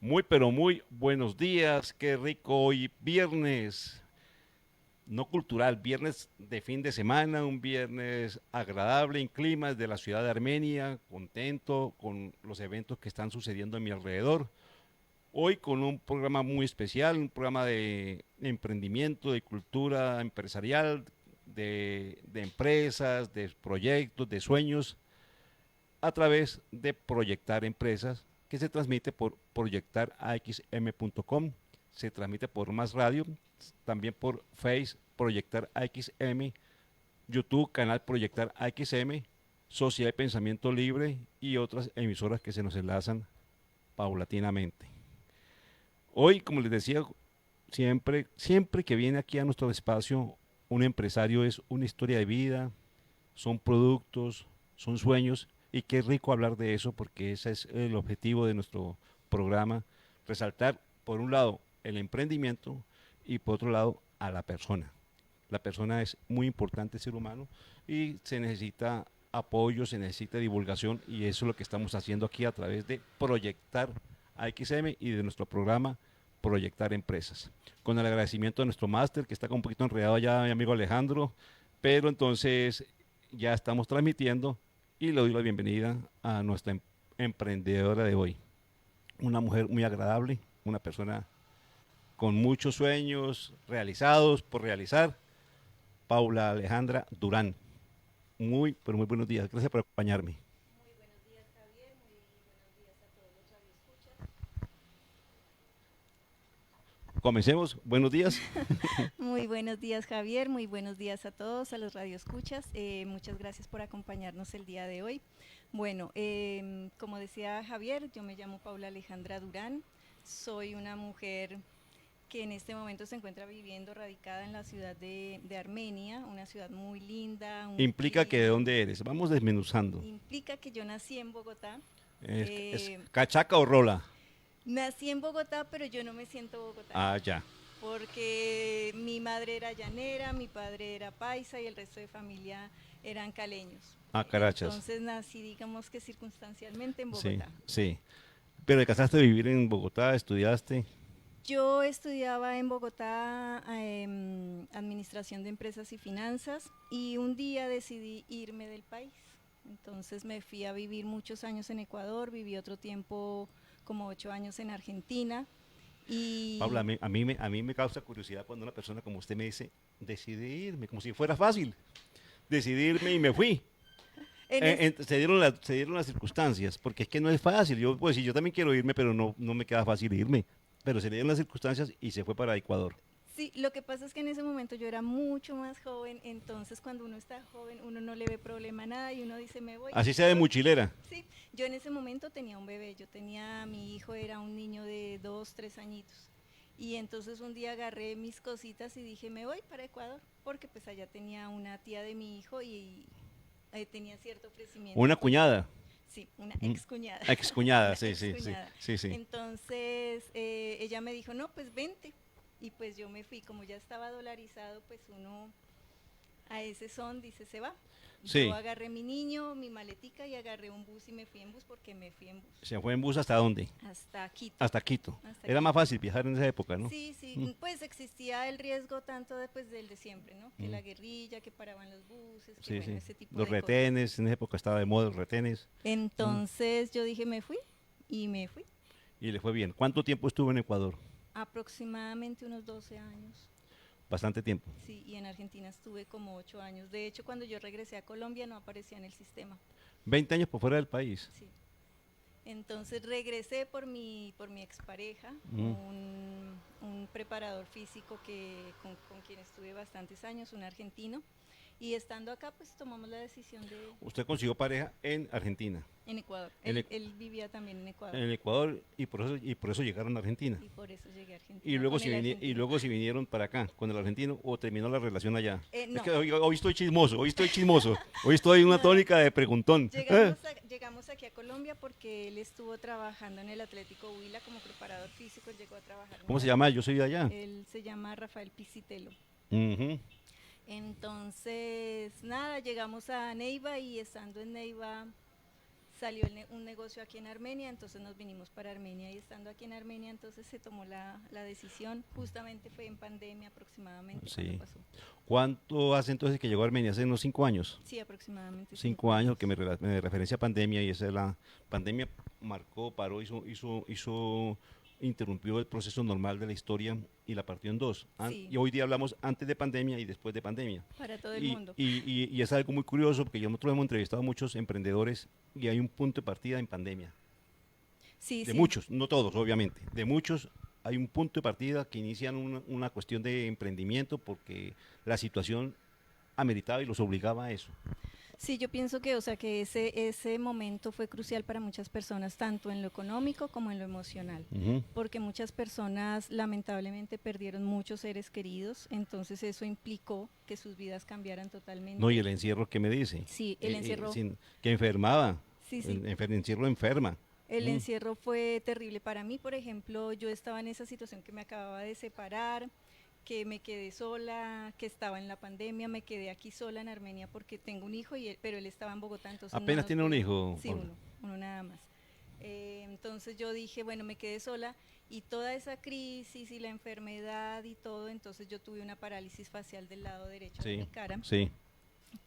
Muy, pero muy buenos días. Qué rico hoy, viernes, no cultural, viernes de fin de semana, un viernes agradable en clima de la ciudad de Armenia, contento con los eventos que están sucediendo a mi alrededor. Hoy con un programa muy especial, un programa de emprendimiento, de cultura empresarial, de empresas, de proyectos, de sueños a través de Proyectar Empresas, que se transmite por proyectaraxm.com, se transmite por Más Radio, también por Face Proyectar AXM, YouTube canal Proyectar AXM, Sociedad de Pensamiento Libre y otras emisoras que se nos enlazan paulatinamente. Hoy, como les decía, siempre que viene aquí a nuestro espacio, un empresario es una historia de vida, son productos, son sueños, y qué rico hablar de eso porque ese es el objetivo de nuestro programa, resaltar por un lado el emprendimiento y por otro lado a la persona. La persona es muy importante, el ser humano, y se necesita apoyo, se necesita divulgación y eso es lo que estamos haciendo aquí a través de Proyectar AXM y de nuestro programa Proyectar Empresas. Con el agradecimiento de nuestro máster que está un poquito enredado allá, mi amigo Alejandro, pero entonces ya estamos transmitiendo y le doy la bienvenida a nuestra emprendedora de hoy. Una mujer muy agradable, una persona con muchos sueños realizados por realizar, Paula Alejandra Durán. Muy, pero muy buenos días. Gracias por acompañarme. Muy buenos días, Javier. Muy buenos días a todos los radioescuchas. Comencemos. Buenos días. Muy buenos días, Javier. Muy buenos días a todos, a los radioescuchas. Muchas gracias por acompañarnos el día de hoy. Bueno, como decía Javier, yo me llamo Paula Alejandra Durán. Soy una mujer que en este momento se encuentra viviendo radicada en la ciudad de Armenia, una ciudad muy linda, un Implica que de clima. dónde eres. Vamos desmenuzando. Implica que yo nací en Bogotá. ¿Es Eh, cachaca o rola? Nací en Bogotá, pero yo no me siento bogotana, Ah, ya. porque mi madre era llanera, mi padre era paisa y el resto de familia eran caleños. Ah, carachas. Entonces nací, digamos que circunstancialmente en Sí, Bogotá. sí. Pero te casaste de vivir en Bogotá, estudiaste. Yo estudiaba en Bogotá Administración de Empresas y Finanzas y un día decidí irme del país. Entonces me fui a vivir muchos años en Ecuador, viví otro tiempo como 8 años en Argentina Paula, y a mí me causa curiosidad cuando una persona como usted me dice, decidí irme, como si fuera fácil. Decidí irme y me fui. en, es, Se dieron las circunstancias, porque es que no es fácil. Yo, pues, sí, yo también quiero irme, pero no me queda fácil irme. Pero se le dieron las circunstancias y se fue para Ecuador. Sí, lo que pasa es que en ese momento yo era mucho más joven, entonces cuando uno está joven uno no le ve problema a nada y uno dice me voy Así y sea de voy. mochilera. Sí, yo en ese momento tenía un bebé, mi hijo era un niño de 2, 3 añitos y entonces un día agarré mis cositas y dije me voy para Ecuador porque pues allá tenía una tía de mi hijo y tenía cierto ofrecimiento Una pues cuñada. sí, una Mm, ex cuñada, ex cuñada, una sí, ex sí, sí, cuñada. sí, sí. Entonces ella me dijo, no, pues vente. Y pues yo me fui, como ya estaba dolarizado, pues uno a ese son dice, se va. Yo Sí, agarré mi niño, mi maletica y agarré un bus y me fui en bus porque me fui en bus. se fue en bus hasta dónde? Hasta Quito, Hasta Quito. hasta Era más Quito. fácil viajar en esa época, ¿no? Sí, sí, Mm, pues existía el riesgo tanto después del de siempre, ¿no? Que mm, la guerrilla, que paraban los buses, que sí, bueno, sí. ese tipo Los de cosas. retenes, en esa época estaba de moda los retenes. Mm, Entonces yo dije, me fui y me fui. y le fue bien. ¿Cuánto tiempo estuvo en Ecuador? Aproximadamente unos 12 años. Bastante tiempo. Sí, y en Argentina estuve como 8 años. De hecho, cuando yo regresé a Colombia no aparecía en el sistema. 20 años por fuera del país. Sí. Entonces regresé por mi expareja, Mm. un preparador físico con quien estuve bastantes años, un argentino. Y estando acá, pues tomamos la decisión de Usted consiguió pareja en Argentina, en Ecuador. en, Él vivía también en Ecuador. en el Ecuador, y por eso llegaron a Argentina. Y por eso llegué a Argentina con el Y argentino. luego si vinieron para acá con el argentino o terminó la relación allá. Es que No, hoy estoy chismoso, hoy estoy chismoso, hoy estoy en una no, tónica de preguntón. llegamos aquí a Colombia porque él estuvo trabajando en el Atlético Huila como preparador físico, él llegó a trabajar en ¿Cómo el se llama? Atlético. Yo soy de allá. Él se llama Rafael Pisitelo. Ujú. Entonces, nada, llegamos a Neiva y estando en Neiva salió un negocio aquí en Armenia, entonces nos vinimos para Armenia y estando aquí en Armenia entonces se tomó la decisión, justamente fue en pandemia aproximadamente cuando Sí. pasó. ¿Cuánto hace entonces que llegó a Armenia? ¿Hace unos 5 años? Sí, aproximadamente 5 años, que me referencia a pandemia, y esa es la pandemia marcó, paró, interrumpió el proceso normal de la historia y la partió en dos. Sí. Y hoy día hablamos antes de pandemia y después de pandemia. Para todo el Y, mundo. y es algo muy curioso porque nosotros hemos entrevistado a muchos emprendedores y hay un punto de partida en pandemia. Sí, De sí. muchos, no todos, obviamente. De muchos hay un punto de partida que inician una cuestión de emprendimiento porque la situación ameritaba y los obligaba a eso. Sí, yo pienso que, o sea, que ese momento fue crucial para muchas personas, tanto en lo económico como en lo emocional, Ujú. porque muchas personas lamentablemente perdieron muchos seres queridos, entonces eso implicó que sus vidas cambiaran totalmente. No, y el encierro, ¿qué me dice? Sí, el encierro, Que enfermaba, sí, sí. el encierro enferma. El Mm. encierro fue terrible para mí, por ejemplo, yo estaba en esa situación que me acababa de separar, que me quedé sola, que estaba en la pandemia, me quedé aquí sola en Armenia porque tengo un hijo, pero él estaba en Bogotá, entonces no Apenas nos tiene un pudimos- hijo. Sí, uno nada más. Entonces yo dije, bueno, me quedé sola y toda esa crisis y la enfermedad y todo, entonces yo tuve una parálisis facial del lado derecho de Sí, mi cara sí.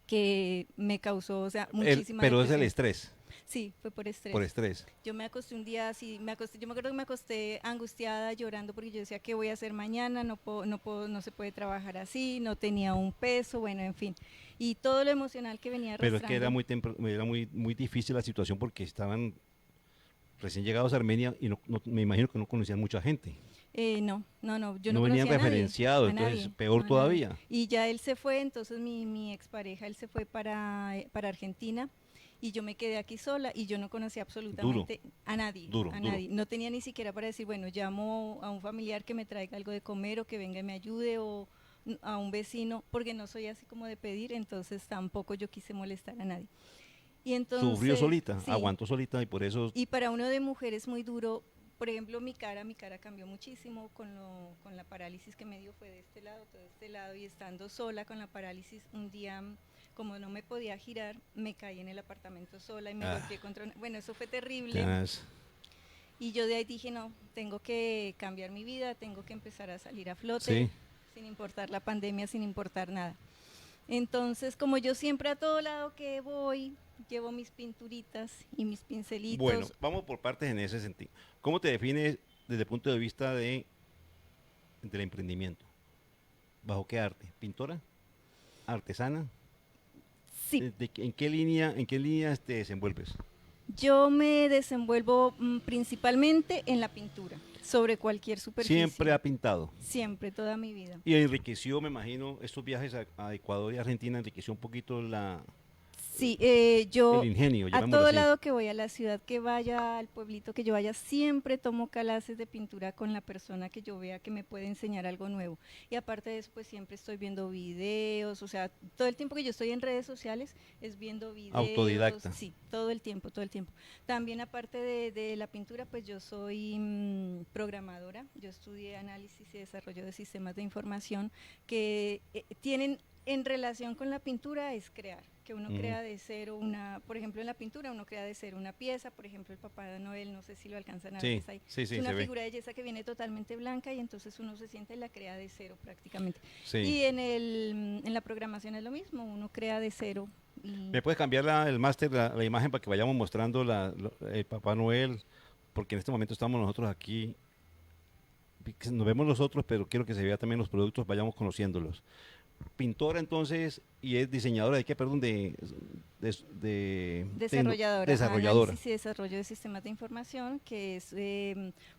que me causó, o sea, muchísima Pero es el depresión. estrés, Sí, fue por estrés. por estrés. Yo me acosté un día así, yo me acuerdo que me acosté angustiada, llorando porque yo decía, ¿qué voy a hacer mañana? No se puede trabajar así, no tenía un peso, bueno, en fin. Y todo lo emocional que venía Pero es que arrastrando. era muy difícil la situación porque estaban recién llegados a Armenia y me imagino que no conocían mucha gente. No, yo No no venían conocía a nadie, referenciados, a entonces nadie, peor a nadie. todavía. Y ya él se fue, entonces mi expareja, él se fue para Argentina y yo me quedé aquí sola y yo no conocía absolutamente a nadie, duro. No tenía ni siquiera para decir, bueno, llamo a un familiar que me traiga algo de comer o que venga y me ayude o a un vecino, porque no soy así como de pedir, entonces tampoco yo quise molestar a nadie. Y entonces, Sufrió solita, sí, aguantó solita y por eso... y para uno de mujer es muy duro, por ejemplo, mi cara cambió muchísimo con la parálisis que me dio, fue de este lado, todo este lado, y estando sola con la parálisis, un día, como no me podía girar, me caí en el apartamento sola y me golpeé contra bueno, eso fue terrible. Tenaz. Y yo de ahí dije, no, tengo que cambiar mi vida, tengo que empezar a salir a flote, Sí. sin importar la pandemia, sin importar nada. Entonces, como yo siempre a todo lado que voy, llevo mis pinturitas y mis pincelitos. Bueno, vamos por partes en ese sentido. ¿Cómo te defines desde el punto de vista del emprendimiento? ¿Bajo qué arte? ¿Pintora? ¿Artesana? Sí, ¿En qué línea te desenvuelves? yo me desenvuelvo principalmente en la pintura, sobre cualquier superficie. Siempre ha pintado. Siempre, toda mi vida. Y enriqueció, me imagino, estos viajes a Ecuador y Argentina, enriqueció un poquito Sí, yo el ingenio, a llamémoslo todo así. lado que voy, a la ciudad que vaya, al pueblito que yo vaya, siempre tomo clases de pintura con la persona que yo vea que me puede enseñar algo nuevo. Y aparte de eso, pues siempre estoy viendo videos, o sea, todo el tiempo que yo estoy en redes sociales es viendo videos. Autodidacta. Sí, todo el tiempo, todo el tiempo. También aparte de la pintura, pues yo soy programadora, yo estudié análisis y desarrollo de sistemas de información que tienen en relación con la pintura es crear, que uno crea de cero por ejemplo en la pintura uno crea de cero una pieza, por ejemplo el Papá de Noel, no sé si lo alcanzan a ver, ahí. Sí, Es una se ve. figura de yesa que viene totalmente blanca y entonces uno se sienta y la crea de cero prácticamente. Sí. Y en la programación es lo mismo, uno crea de cero. ¿Me puedes cambiar el máster, la imagen para que vayamos mostrando el Papá Noel? Porque en este momento estamos nosotros aquí, nos vemos nosotros, pero quiero que se vea también los productos, vayamos conociéndolos. Pintora entonces, y es diseñadora de qué, perdón, Desarrolladora. Análisis y desarrollo de sistemas de información, que es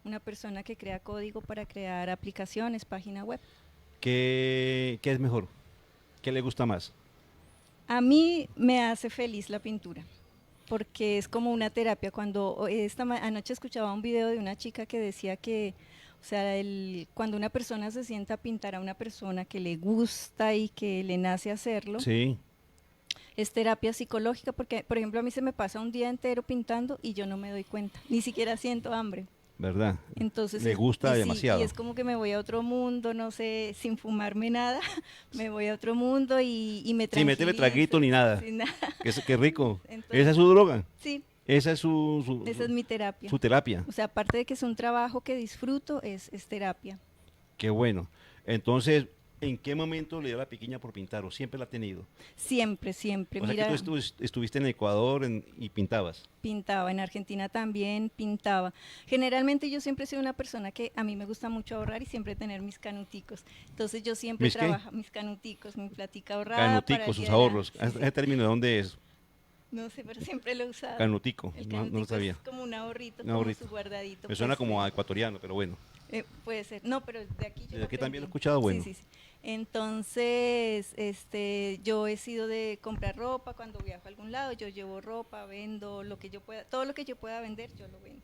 una persona que crea código para crear aplicaciones, página web. ¿Qué es mejor? ¿Qué le gusta más? A mí me hace feliz la pintura, porque es como una terapia. Cuando anoche escuchaba un video de una chica que decía que, o sea, cuando una persona se sienta a pintar a una persona que le gusta y que le nace hacerlo, Sí. es terapia psicológica, porque, por ejemplo, a mí se me pasa un día entero pintando y yo no me doy cuenta, ni siquiera siento hambre. ¿Verdad? Entonces le gusta sí, demasiado. y es como que me voy a otro mundo, no sé, sin fumarme nada, me voy a otro mundo y me tranquilizo. Sin meterle traguito ni nada. Sin nada. Qué rico. Entonces, ¿Esa es su droga? Sí, Esa es Esa es mi terapia. su terapia. O sea, aparte de que es un trabajo que disfruto, es terapia. Qué bueno. Entonces, ¿en qué momento le dio la piquiña por pintar o siempre la ha tenido? Siempre, siempre. O sea que tú Mira, estuviste en Ecuador y pintabas. pintaba, en Argentina también pintaba. Generalmente yo siempre he sido una persona que a mí me gusta mucho ahorrar y siempre tener mis canuticos. Entonces yo siempre ¿Mis qué? trabajo mis canuticos, mi platica ahorrada para Canutico, el día sus de la... ahorros. Sí, ¿Ese sí. término de dónde es? No sé, pero siempre lo he usado. Canutico, El no lo canutico es sabía. como un ahorrito, Un como ahorrito. su guardadito. Me suena Pues, como a ecuatoriano, pero bueno. puede ser. No, pero de aquí yo Desde lo aquí también lo he aprendí. escuchado, Sí, bueno. sí, sí. Entonces, yo he sido de comprar ropa cuando viajo a algún lado, yo llevo ropa, vendo lo que yo pueda, todo lo que yo pueda vender, yo lo vendo.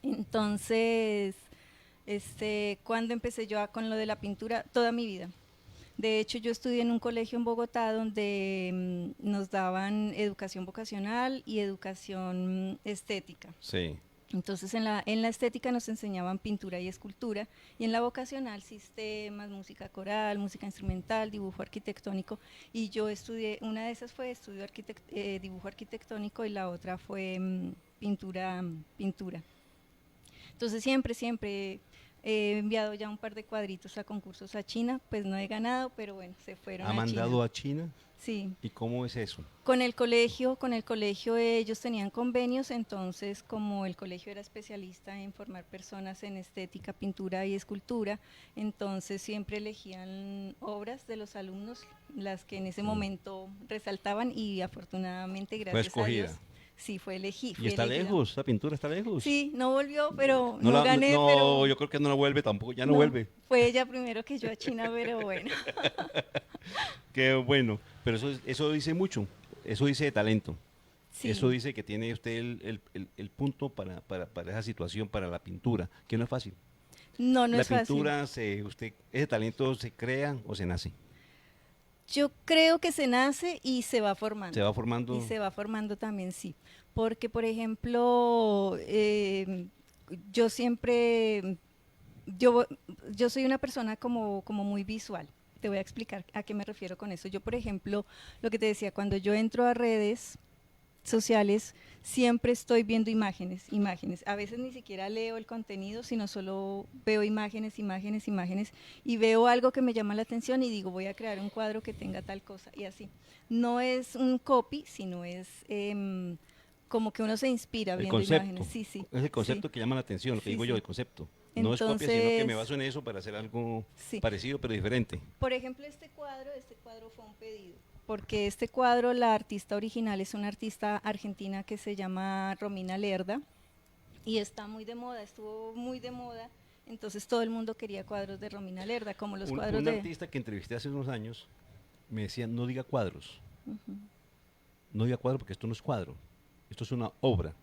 Entonces, cuando empecé yo con lo de la pintura, toda mi vida. De hecho, yo estudié en un colegio en Bogotá donde nos daban educación vocacional y educación estética. Sí. Entonces en la estética nos enseñaban pintura y escultura y en la vocacional sistemas, música coral, música instrumental, dibujo arquitectónico y yo estudié, una de esas fue dibujo arquitectónico y la otra fue pintura. Entonces siempre, siempre he enviado ya un par de cuadritos a concursos a China, pues no he ganado, pero bueno, se fueron ¿Ha a China. mandado a China? Sí, ¿Y cómo es eso? con el colegio ellos tenían convenios, entonces como el colegio era especialista en formar personas en estética, pintura y escultura, entonces siempre elegían obras de los alumnos, las que en ese momento resaltaban y afortunadamente Fue gracias a escogida. Dios sí ¿Y fui está elegida. lejos? ¿La pintura está lejos? Sí, no volvió, pero No, no gané, no, pero yo creo que no la vuelve tampoco, ya no no, vuelve. fue ella primero que yo a China, pero bueno. Qué bueno. Pero eso dice mucho. Eso dice de talento. Eso Sí, dice que tiene usted el punto para esa situación, para la pintura, que no es fácil. no, no La es fácil. pintura, ese talento se crea o se nace. Yo creo que se nace y se va Se formando. va Y formando. se va formando también, sí. Porque, por ejemplo, yo siempre, yo, yo soy una persona como muy visual. Te voy a explicar a qué me refiero con eso. Yo, por ejemplo, lo que te decía, cuando yo entro a redes sociales, siempre estoy viendo imágenes, imágenes. A veces ni siquiera leo el contenido, sino solo veo imágenes, imágenes, imágenes y veo algo que me llama la atención y digo, voy a crear un cuadro que tenga tal cosa y así. No es un copy, sino es como que uno se inspira El viendo imágenes. concepto. Sí, sí, Es el sí, concepto que llama la atención, lo que sí, digo yo, sí. el concepto. No es copia, sino que Entonces, me baso en eso para hacer algo sí. parecido pero diferente. Por ejemplo, este cuadro fue un pedido, porque este cuadro, la artista original es una artista argentina que se llama Romina Lerda y está muy de moda, estuvo muy de moda, entonces todo el mundo quería cuadros de Romina Lerda, como los cuadros Un de... artista que entrevisté hace unos años me decía, no diga cuadros, no diga cuadro porque esto no es cuadro, esto es una obra.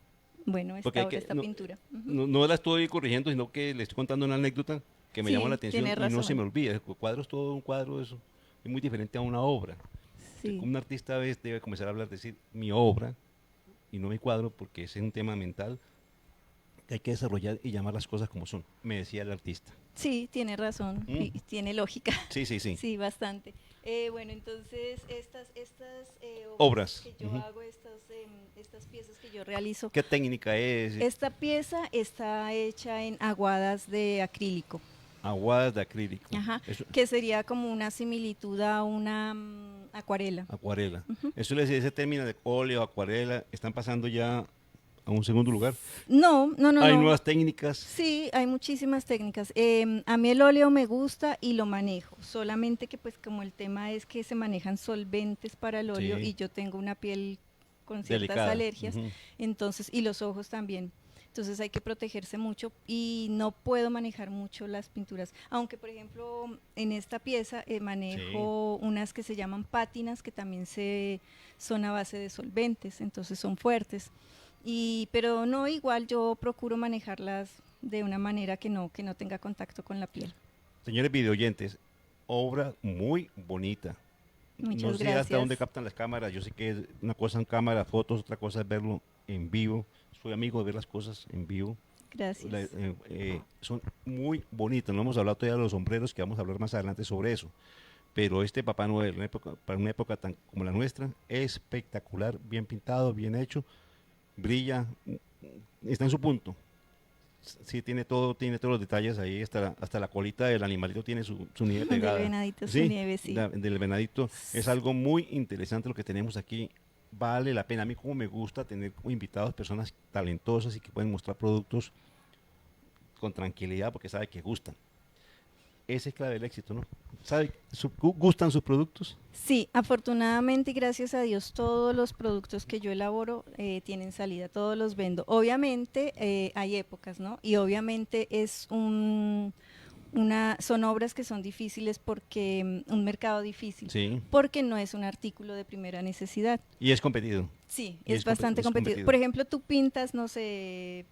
Bueno, Porque hay esta no, pintura. no la estoy corrigiendo, sino que le estoy contando una anécdota que me llamó la Sí, atención tiene y no se me razón. olvida. El cuadro es todo un cuadro, eso es muy diferente a una obra. Entonces, Sí, como un artista debe comenzar a hablar, decir mi obra y no mi cuadro, porque ese es un tema mental que hay que desarrollar y llamar las cosas como son, me decía el artista. sí, tiene razón Mm. y tiene lógica. Sí, sí, sí. Sí, bastante. Bueno, entonces estas obras Obras. que yo Ujú. hago, estas piezas que yo realizo, ¿Qué técnica es? esta pieza está hecha en aguadas de acrílico, Aguadas de acrílico. ajá, Eso, que sería como una similitud a una acuarela. acuarela. Eso les ese término de óleo, acuarela, están pasando ya a un segundo lugar. No, no, no, Hay no. nuevas técnicas. Sí, hay muchísimas técnicas. A mí el óleo me gusta y lo manejo, solamente que pues como el tema es que se manejan solventes para el óleo Sí. y yo tengo una piel con ciertas Delicada. alergias, Ujú. entonces, y los ojos también. Entonces hay que protegerse mucho y no puedo manejar mucho las pinturas. Aunque, por ejemplo, en esta pieza manejo unas que se llaman pátinas, que también son a base de solventes, entonces son fuertes. Pero no, igual yo procuro manejarlas de una manera que no tenga contacto con la piel. Señores videoyentes, obra muy bonita. No Muchas sé hasta dónde gracias. captan las cámaras. Yo sé que una cosa en cámara, fotos, otra cosa es verlo en vivo. Soy amigo de ver las cosas en vivo. Gracias. Son muy bonitas. No hemos hablado todavía de los sombreros, que vamos a hablar más adelante sobre eso. Pero este Papá Noel, para una época tan como la nuestra, espectacular, bien pintado, bien hecho. brilla, está en su punto. Sí, tiene todos los detalles ahí, hasta la colita del animalito tiene su nieve pegada. Del venadito su Sí, nieve, sí. del venadito. Es algo muy interesante lo que tenemos aquí. Vale la pena. A mí como me gusta tener como invitados personas talentosas y que pueden mostrar productos con tranquilidad porque sabe que gustan. Ese es clave del éxito, ¿no? ¿Gustan sus productos? Sí, afortunadamente y gracias a Dios todos los productos que yo elaboro tienen salida, todos los vendo. Obviamente hay épocas, ¿no? Y obviamente son obras que son difíciles porque un mercado difícil, Sí. porque no es un artículo de primera necesidad. Y es competido. Sí, Y es bastante es competido. Por ejemplo, tú pintas, no sé,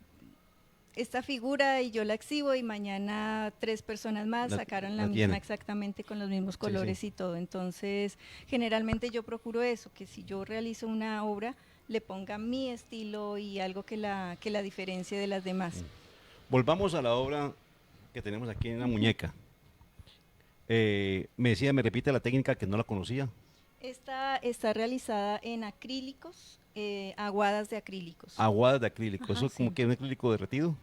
esta figura y yo la exhibo y mañana 3 personas más sacaron la misma tiene. Exactamente con los mismos colores, sí, sí. Y todo. Entonces, generalmente yo procuro eso, que si yo realizo una obra, le ponga mi estilo y algo que la diferencie de las demás. Volvamos a la obra que tenemos aquí en la muñeca. Me repite la técnica que no la conocía. Esta está realizada en acrílicos, aguadas de acrílicos. Aguadas de acrílico, Ajá, eso sí. como que un acrílico derretido.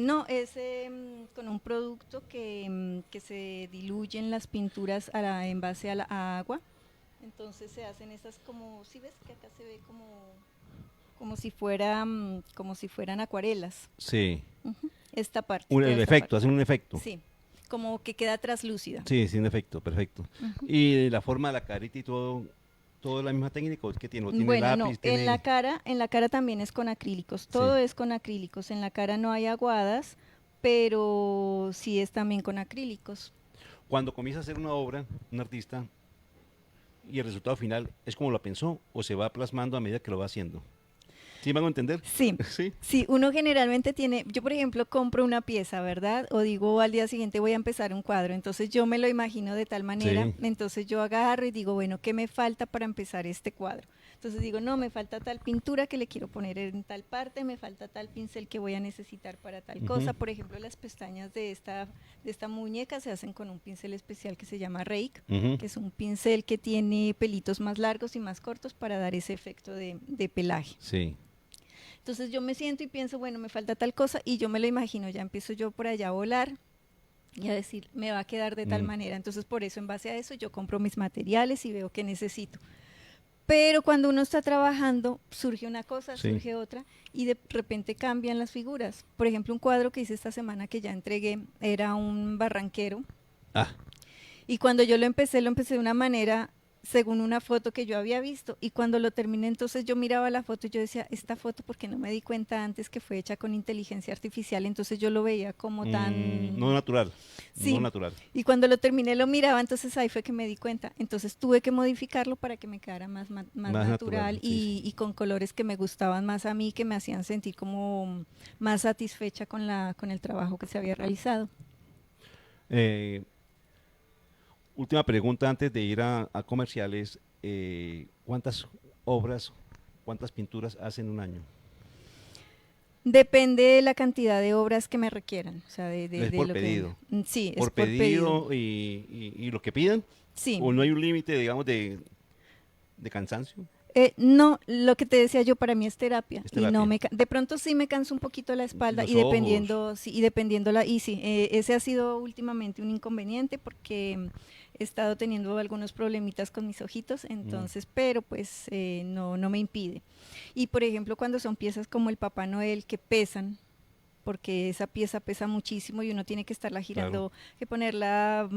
No, es con un producto que se diluye en las pinturas en base a agua. Entonces se hacen estas como, ¿sí ves que acá se ve como si fueran acuarelas? Sí. Esta parte. El efecto, hacen un efecto. Sí, como que queda traslúcida. Sí, sí, un efecto, perfecto. Y la forma de la carita y todo es la misma técnica, ¿o es que tiene? ¿Tiene Bueno, lápiz? no, ¿Tiene... en la cara también es con acrílicos, todo Sí. es con acrílicos, en la cara no hay aguadas, pero sí es también con acrílicos. Cuando comienza a hacer una obra, un artista, y el resultado final es como lo pensó, o se va plasmando a medida que lo va haciendo. ¿Sí van a entender? Sí, sí, sí, uno generalmente yo por ejemplo compro una pieza, ¿verdad? O digo al día siguiente voy a empezar un cuadro, entonces yo me lo imagino de tal manera, Sí. entonces yo agarro y digo, bueno, ¿qué me falta para empezar este cuadro? Entonces digo, no, me falta tal pintura que le quiero poner en tal parte, me falta tal pincel que voy a necesitar para tal cosa. Por ejemplo, las pestañas de esta muñeca se hacen con un pincel especial que se llama Rake, que es un pincel que tiene pelitos más largos y más cortos para dar ese efecto de pelaje. Sí. Entonces yo me siento y pienso, bueno, me falta tal cosa y yo me lo imagino, ya empiezo yo por allá a volar y a decir, me va a quedar de tal manera. Entonces por eso, en base a eso, yo compro mis materiales y veo qué necesito. Pero cuando uno está trabajando, surge una cosa, surge otra y de repente cambian las figuras. Por ejemplo, un cuadro que hice esta semana que ya entregué era un barranquero. Y cuando yo lo empecé de una manera según una foto que yo había visto, y cuando lo terminé entonces yo miraba la foto y yo decía, esta foto porque no me di cuenta antes que fue hecha con inteligencia artificial, entonces yo lo veía como tan... No natural. Sí, no natural. Y cuando lo terminé lo miraba, entonces ahí fue que me di cuenta, entonces tuve que modificarlo para que me quedara más natural y con colores que me gustaban más a mí, que me hacían sentir como más satisfecha con el trabajo que se había realizado. Última pregunta antes de ir a comerciales. ¿Cuántas obras, cuántas pinturas hacen un año? Depende de la cantidad de obras que me requieran. O sea, es por lo pedido. Sí, por pedido. Y lo que pidan. Sí. ¿O no hay un límite, digamos, de cansancio? No, lo que te decía yo, para mí es terapia. Es terapia. Y no de pronto sí me canso un poquito la espalda Los y dependiendo, ojos. sí, ese ha sido últimamente un inconveniente porque he estado teniendo algunos problemitas con mis ojitos, entonces, pero pues no me impide. Y por ejemplo, cuando son piezas como el Papá Noel que pesan, porque esa pieza pesa muchísimo y uno tiene que estarla girando, que ponerla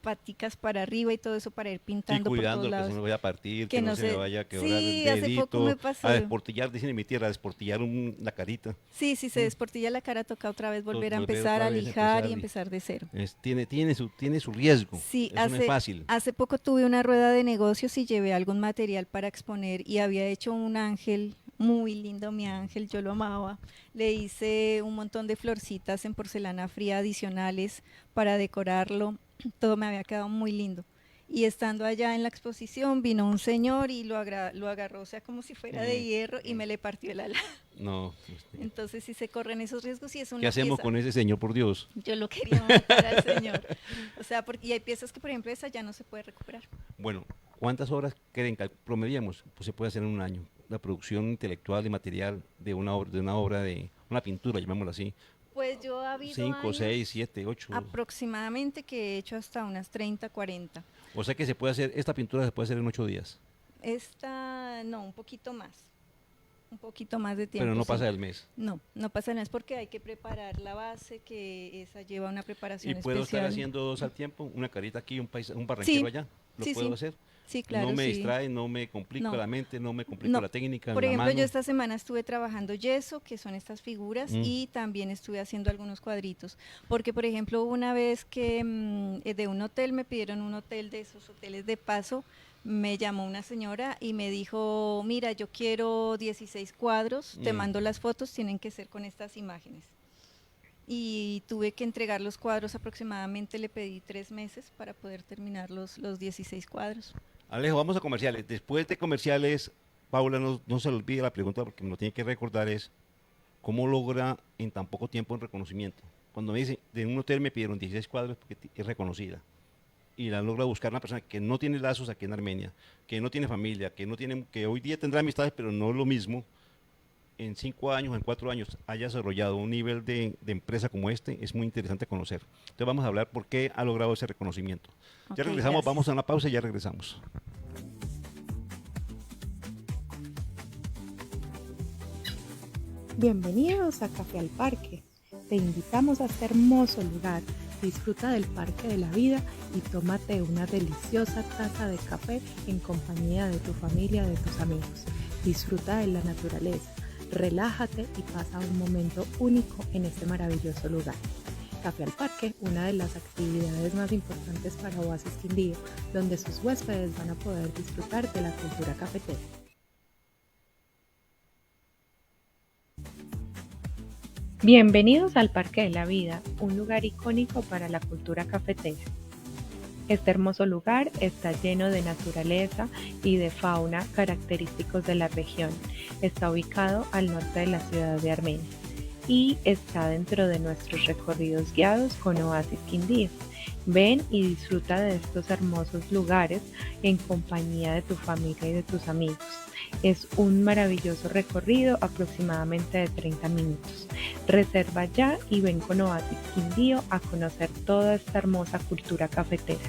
paticas para arriba y todo eso para ir pintando por todos lados. Que no se vaya a partir, que no se me vaya a quebrar el dedito. Hace poco me pasó. A desportillar, dicen en mi tierra, a desportillar la carita. Sí, si se desportilla la cara toca otra vez volver a empezar a lijar y empezar de cero. Tiene su riesgo. Sí, eso no es fácil. Hace poco tuve una rueda de negocios y llevé algún material para exponer y había hecho un ángel muy lindo, mi ángel, yo lo amaba. Le hice un montón de florcitas en porcelana fría adicionales para decorarlo. Todo me había quedado muy lindo. Y estando allá en la exposición vino un señor y lo agarró, o sea, como si fuera de hierro y me le partió el ala. No. Entonces sí se corren esos riesgos y es una ¿Qué hacemos con ese señor, por Dios? Yo lo quería matar al señor. O sea, y hay piezas que, por ejemplo, esa ya no se puede recuperar. Bueno, ¿cuántas horas creen que promediamos? Pues se puede hacer en un año. la producción intelectual y material de una pintura, llamémoslo así? Pues yo ha habido 5, años 6, 7, 8. aproximadamente que he hecho hasta unas 30, 40. O sea que se puede hacer, esta pintura se puede hacer en 8 días. Esta, no, un poquito más de tiempo. Pero no sí. pasa del mes. No pasa del mes porque hay que preparar la base, que esa lleva una preparación ¿Y puedo especial. estar haciendo 2 al tiempo? Una carita aquí, un barranquero Sí, allá. ¿Lo sí, puedo sí. hacer? Sí, claro, No me sí. distrae, no me complico No. la mente, no me complico No. la técnica. Por la ejemplo, mano. yo esta semana estuve trabajando yeso, que son estas figuras, Mm. y también estuve haciendo algunos cuadritos. Porque, por ejemplo, hubo una vez que de un hotel me pidieron un hotel de esos hoteles de paso, me llamó una señora y me dijo, mira, yo quiero 16 cuadros, te mando las fotos, tienen que ser con estas imágenes. Y tuve que entregar los cuadros aproximadamente, le pedí 3 meses para poder terminar los 16 cuadros. Alejo, vamos a comerciales. Después de comerciales, Paula, no se le olvide la pregunta porque me lo tiene que recordar, es ¿cómo logra en tan poco tiempo un reconocimiento? Cuando me dice, de un hotel me pidieron 16 cuadros porque es reconocida. Y la logra buscar una persona que no tiene lazos aquí en Armenia, que no tiene familia, que hoy día tendrá amistades, pero no es lo mismo. En 5 años, en 4 años, haya desarrollado un nivel de empresa como este, es muy interesante conocer. Entonces vamos a hablar por qué ha logrado ese reconocimiento. Ya regresamos, Gracias. vamos a una pausa y ya regresamos. Bienvenidos a Café al Parque. Te invitamos a este hermoso lugar. Disfruta del Parque de la Vida y tómate una deliciosa taza de café en compañía de tu familia, de tus amigos. Disfruta de la naturaleza, relájate y pasa un momento único en este maravilloso lugar. Café al Parque, una de las actividades más importantes para Oasis Quindío, donde sus huéspedes van a poder disfrutar de la cultura cafetera. Bienvenidos al Parque de la Vida, un lugar icónico para la cultura cafetera. Este hermoso lugar está lleno de naturaleza y de fauna característicos de la región. Está ubicado al norte de la ciudad de Armenia y está dentro de nuestros recorridos guiados con Oasis Quindío. Ven y disfruta de estos hermosos lugares en compañía de tu familia y de tus amigos. Es un maravilloso recorrido, aproximadamente de 30 minutos. Reserva ya y ven con Oasis Quindío a conocer toda esta hermosa cultura cafetera.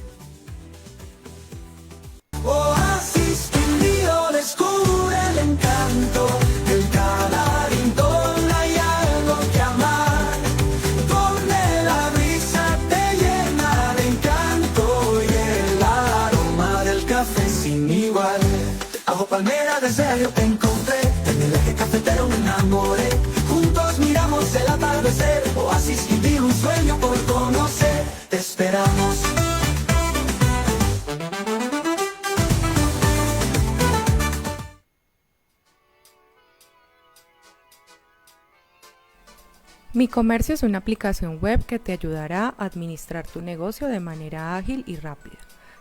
Oasis Quindío descubre el encanto, en cada rincón hay algo que amar, donde la brisa te llena de encanto y el aroma del café sin igual. Bajo palmera desde yo te encontré, en el eje cafetero me enamoré, juntos miramos el atardecer, Oasis Quindío, un sueño por conocer, te esperamos. Mi Comercio es una aplicación web que te ayudará a administrar tu negocio de manera ágil y rápida.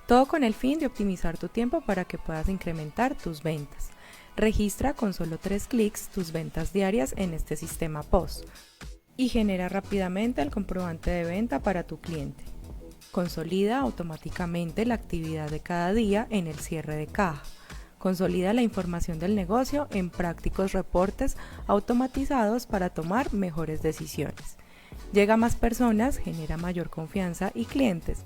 Todo con el fin de optimizar tu tiempo para que puedas incrementar tus ventas. Registra con solo 3 clics tus ventas diarias en este sistema POS y genera rápidamente el comprobante de venta para tu cliente. Consolida automáticamente la actividad de cada día en el cierre de caja. Consolida la información del negocio en prácticos reportes automatizados para tomar mejores decisiones. Llega a más personas, genera mayor confianza y clientes.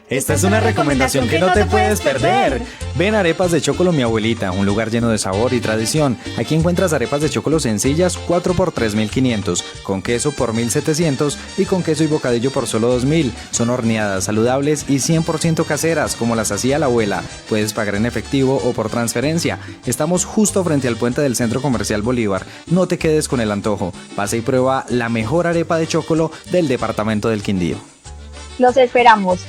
Esta es una recomendación que no te puedes perder. Ven a Arepas de Chocolo Mi Abuelita, un lugar lleno de sabor y tradición. Aquí encuentras arepas de chocolo sencillas 4 por 3.500, con queso por 1.700 y con queso y bocadillo por solo 2.000. Son horneadas, saludables y 100% caseras, como las hacía la abuela. Puedes pagar en efectivo o por transferencia. Estamos justo frente al puente del Centro Comercial Bolívar. No te quedes con el antojo. Pasa y prueba la mejor arepa de chocolo del departamento del Quindío. Los esperamos.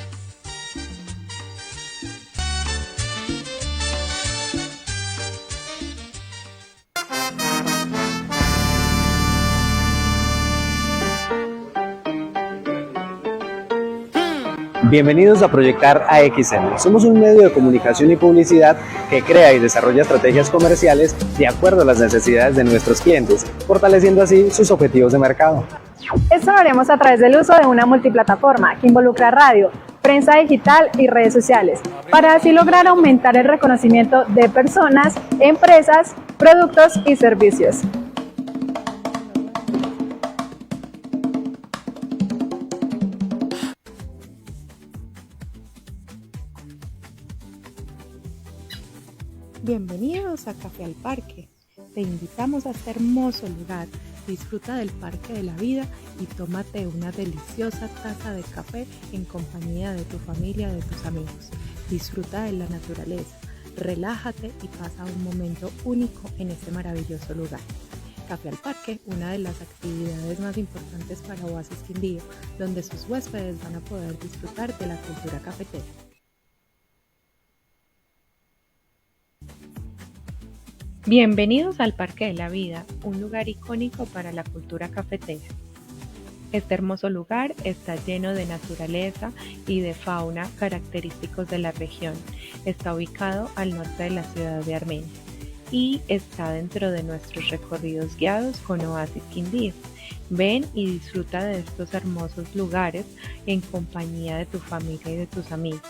Bienvenidos a Proyectar AXN. Somos un medio de comunicación y publicidad que crea y desarrolla estrategias comerciales de acuerdo a las necesidades de nuestros clientes, fortaleciendo así sus objetivos de mercado. Esto lo haremos a través del uso de una multiplataforma que involucra radio, prensa digital y redes sociales, para así lograr aumentar el reconocimiento de personas, empresas, productos y servicios. Bienvenidos a Café al Parque. Te invitamos a este hermoso lugar. Disfruta del Parque de la Vida y tómate una deliciosa taza de café en compañía de tu familia, de tus amigos. Disfruta de la naturaleza, relájate y pasa un momento único en este maravilloso lugar. Café al Parque, una de las actividades más importantes para Oasis Quindío, donde sus huéspedes van a poder disfrutar de la cultura cafetera. Bienvenidos al Parque de la Vida, un lugar icónico para la cultura cafetera. Este hermoso lugar está lleno de naturaleza y de fauna característicos de la región. Está ubicado al norte de la ciudad de Armenia y está dentro de nuestros recorridos guiados con Oasis Quindío. Ven y disfruta de estos hermosos lugares en compañía de tu familia y de tus amigos.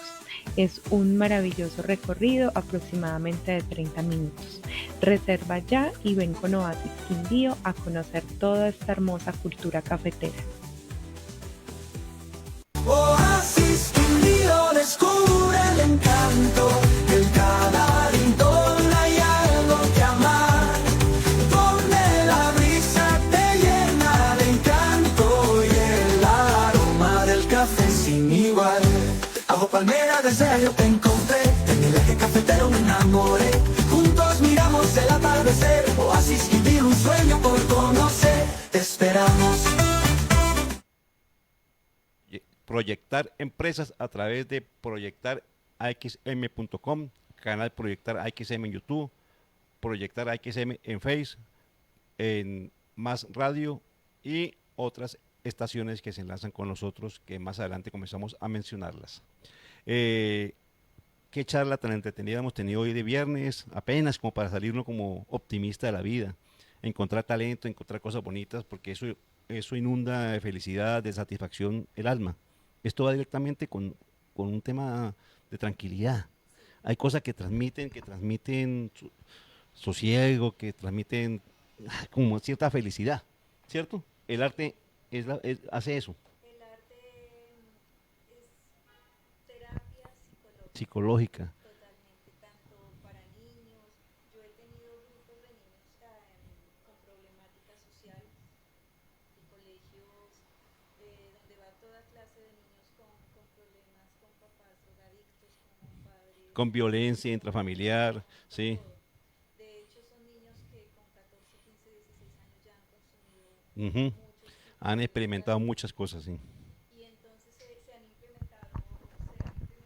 Es un maravilloso recorrido, aproximadamente de 30 minutos. Reserva ya y ven con Oasis Quindío a conocer toda esta hermosa cultura cafetera. Oasis Quindío descubre el encanto, en cada rincón hay algo que amar, donde la brisa te llena de encanto y el aroma del café sin igual. Bajo palmera desde yo te encontré, en el eje cafetero me enamoré, juntos miramos el atardecer, Oasis Quindío, un sueño por conocer, te esperamos. Proyectar empresas a través de proyectaraxm.com, canal Proyectar AXM en YouTube, Proyectar AXM en Face, en Más Radio y otras estaciones que se enlazan con nosotros, que más adelante comenzamos a mencionarlas. Qué charla tan entretenida hemos tenido hoy de viernes, apenas como para salirnos como optimista de la vida, encontrar talento, encontrar cosas bonitas, porque eso inunda de felicidad, de satisfacción el alma. Esto va directamente con un tema de tranquilidad. Hay cosas que transmiten sosiego, que transmiten como cierta felicidad, ¿cierto? El arte hace eso. El arte es terapia Psicológica. totalmente, tanto para niños. Yo he tenido grupos de niños con problemática social y colegios donde va toda clase de niños con problemas, con papás drogadictos, con padres. Con violencia intrafamiliar, sí. De hecho, son niños que con 14, 15, 16 años ya han consumido Ujú. muchos tipos Han de experimentado drogas. muchas cosas, sí. Y entonces se han implementado programas donde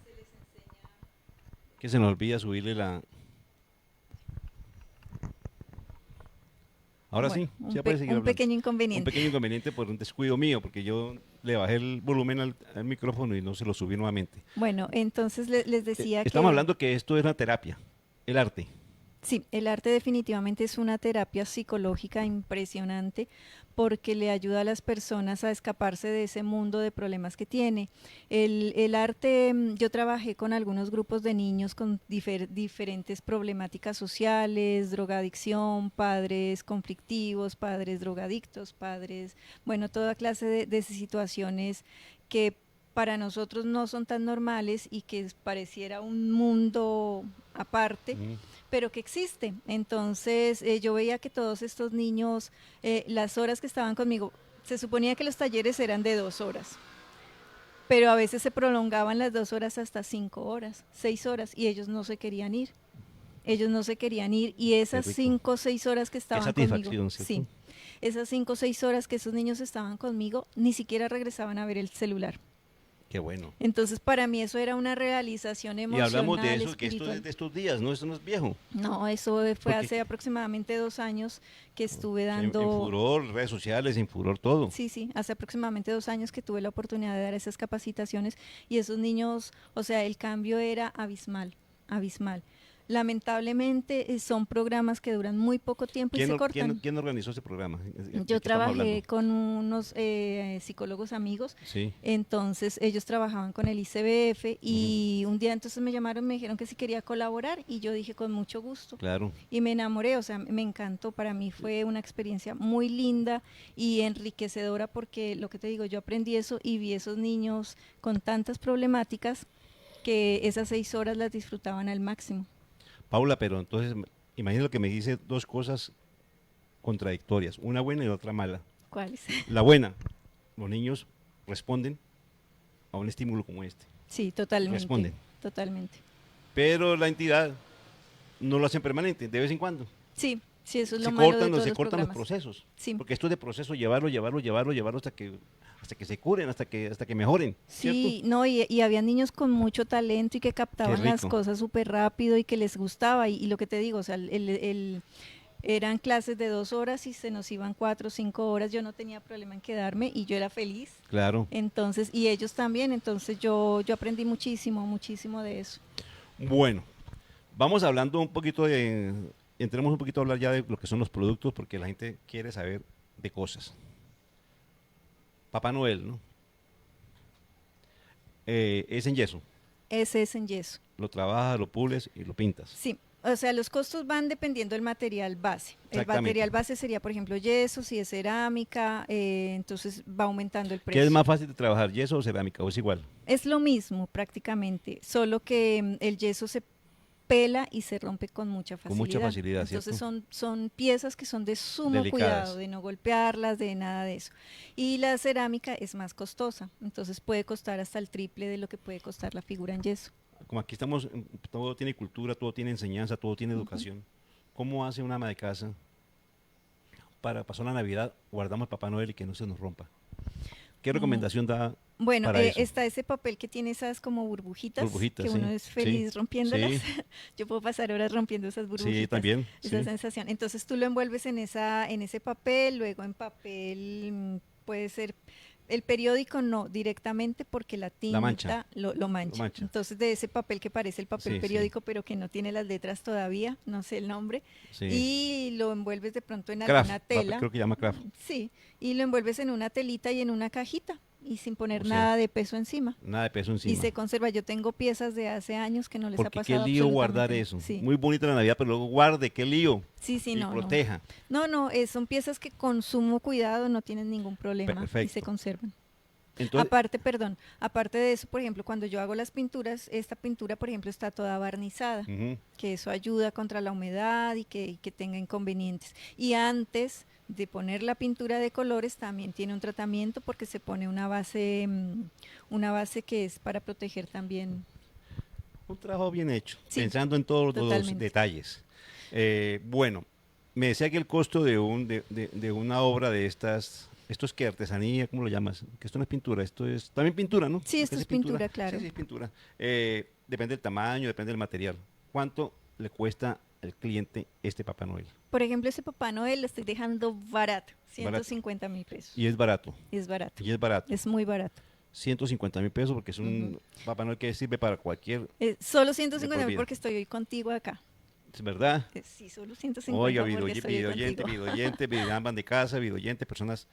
se les enseña. Que se nos olvida subirle la... Ahora Bueno, sí, ya puede seguir un hablando. pequeño Un inconveniente. pequeño inconveniente por un descuido mío, porque yo le bajé el volumen al micrófono y no se lo subí nuevamente. Bueno, entonces les decía que Estamos hablando que esto es una terapia, el arte. sí, el arte definitivamente es una terapia psicológica impresionante porque le ayuda a las personas a escaparse de ese mundo de problemas que tiene. El arte, yo trabajé con algunos grupos de niños con diferentes problemáticas sociales, drogadicción, padres conflictivos, padres drogadictos, padres, bueno, toda clase de situaciones que para nosotros no son tan normales y que pareciera un mundo aparte, pero que existe. Entonces yo veía que todos estos niños, las horas que estaban conmigo, se suponía que los talleres eran de 2 horas, pero a veces se prolongaban las 2 horas hasta 5 horas, 6 horas, y ellos no se querían ir. Ellos no se querían ir y esas 5 o 6 horas que estaban conmigo, sí, esas 5 o 6 horas que esos niños estaban conmigo, ni siquiera regresaban a ver el celular. Qué bueno. Entonces para mí eso era una realización emocional. Y hablamos de eso, espiritual. que esto es de estos días, ¿no? Eso no es viejo. No, eso fue Porque hace aproximadamente 2 años que estuve en dando... furor, redes sociales, en furor todo. Sí, sí, hace aproximadamente 2 años que tuve la oportunidad de dar esas capacitaciones y esos niños, o sea, el cambio era abismal, abismal. Lamentablemente son programas que duran muy poco tiempo y se cortan. ¿Quién organizó ese programa? ¿De qué Yo estamos trabajé hablando? con unos psicólogos amigos, Sí, entonces ellos trabajaban con el ICBF y un día entonces me llamaron, me dijeron que si quería colaborar y yo dije con mucho gusto. claro. Y me enamoré, o sea, me encantó, para mí fue una experiencia muy linda y enriquecedora porque lo que te digo, yo aprendí eso y vi esos niños con tantas problemáticas que esas 6 horas las disfrutaban al máximo. Paula, pero entonces, imagínate que me dice dos cosas contradictorias, una buena y otra mala. ¿Cuáles? La buena, los niños responden a un estímulo como este, Sí, totalmente. responden. Totalmente. Pero la entidad no lo hacen permanente, de vez en cuando. Sí, sí, eso es lo Se malo de cortan, todos se los cortan los programas. procesos. Sí. Porque esto es de proceso, llevarlo hasta que se curen, hasta que mejoren. Sí, ¿cierto? no, y había niños con mucho talento y que captaban las rico. cosas súper rápido y que les gustaba. Y lo que te digo, o sea, eran clases de 2 horas y se nos iban 4 o 5 horas. Yo no tenía problema en quedarme y yo era feliz. Claro. Entonces, y ellos también. Entonces, yo aprendí muchísimo, muchísimo de eso. Bueno, vamos hablando un poquito entremos un poquito a hablar ya de lo que son los productos, porque la gente quiere saber de cosas. Papá Noel, ¿no? Es en yeso. Ese es en yeso. Lo trabajas, lo pules y lo pintas. Sí, o sea, los costos van dependiendo del material base. El Exactamente. material base sería, por ejemplo, yeso, si es cerámica, entonces va aumentando el precio. ¿Qué es más fácil de trabajar, yeso o cerámica? ¿O es igual? Es lo mismo prácticamente, solo que el yeso se pela y se rompe con mucha facilidad. Con mucha facilidad, Entonces ¿cierto? son piezas que son de sumo Delicadas. cuidado, de no golpearlas, de nada de eso. Y la cerámica es más costosa, entonces puede costar hasta el triple de lo que puede costar la figura en yeso. Como aquí estamos, todo tiene cultura, todo tiene enseñanza, todo tiene educación. ¿Cómo hace una ama de casa para pasar la Navidad, guardamos el Papá Noel y que no se nos rompa? ¿Qué recomendación da Bueno, para eso? está ese papel que tiene esas como burbujitas, Burbujitas, que uno sí, es feliz sí, rompiéndolas. sí. Yo puedo pasar horas rompiendo esas burbujitas. Sí, también. Esa sí. sensación. Entonces tú lo envuelves en ese papel, luego en papel puede ser el periódico no directamente porque la tinta mancha. lo mancha. Lo mancha. Entonces de ese papel que parece el papel Sí, sí. periódico pero que no tiene las letras todavía, no sé el nombre, Sí. y lo envuelves de pronto en Craft, alguna tela. creo que llama craft. Sí, y lo envuelves en una telita y en una cajita y sin poner O sea, nada de peso encima. Nada de peso encima. Y se conserva. Yo tengo piezas de hace años que no les ha Porque pasado qué lío guardar absolutamente eso. nada. Sí, Muy bonita la Navidad, pero luego guarde, qué lío. sí, y no, proteja. no, son piezas que con sumo cuidado no tienen ningún problema y Perfecto. se conservan. Entonces, Aparte de eso, por ejemplo, cuando yo hago las pinturas, esta pintura, por ejemplo, está toda barnizada, ujú, que eso ayuda contra la humedad y que tenga inconvenientes. Y antes de poner la pintura de colores también tiene un tratamiento porque se pone una base que es para proteger también. un trabajo bien hecho, Sí, pensando en todos los totalmente. detalles. Bueno, me decía que el costo de una obra de estas, esto es que artesanía, ¿cómo lo llamas? Que esto no es pintura, esto es también pintura, ¿no? Sí, esto Porque es pintura, claro. Sí, sí, es pintura. Depende del tamaño, depende del material. ¿Cuánto le cuesta al cliente este Papá Noel? Por ejemplo, ese Papá Noel lo estoy dejando barato, 150,000 pesos. Y es barato, Y es barato, y es barato. es muy barato. 150,000 pesos porque es un Papá Noel que sirve para cualquier, Solo 150,000 vida. porque estoy hoy contigo acá. ¿es verdad? Sí, solo 150 Oiga, porque estoy hoy contigo. videoyente, videoamban de casa, videoyente, personas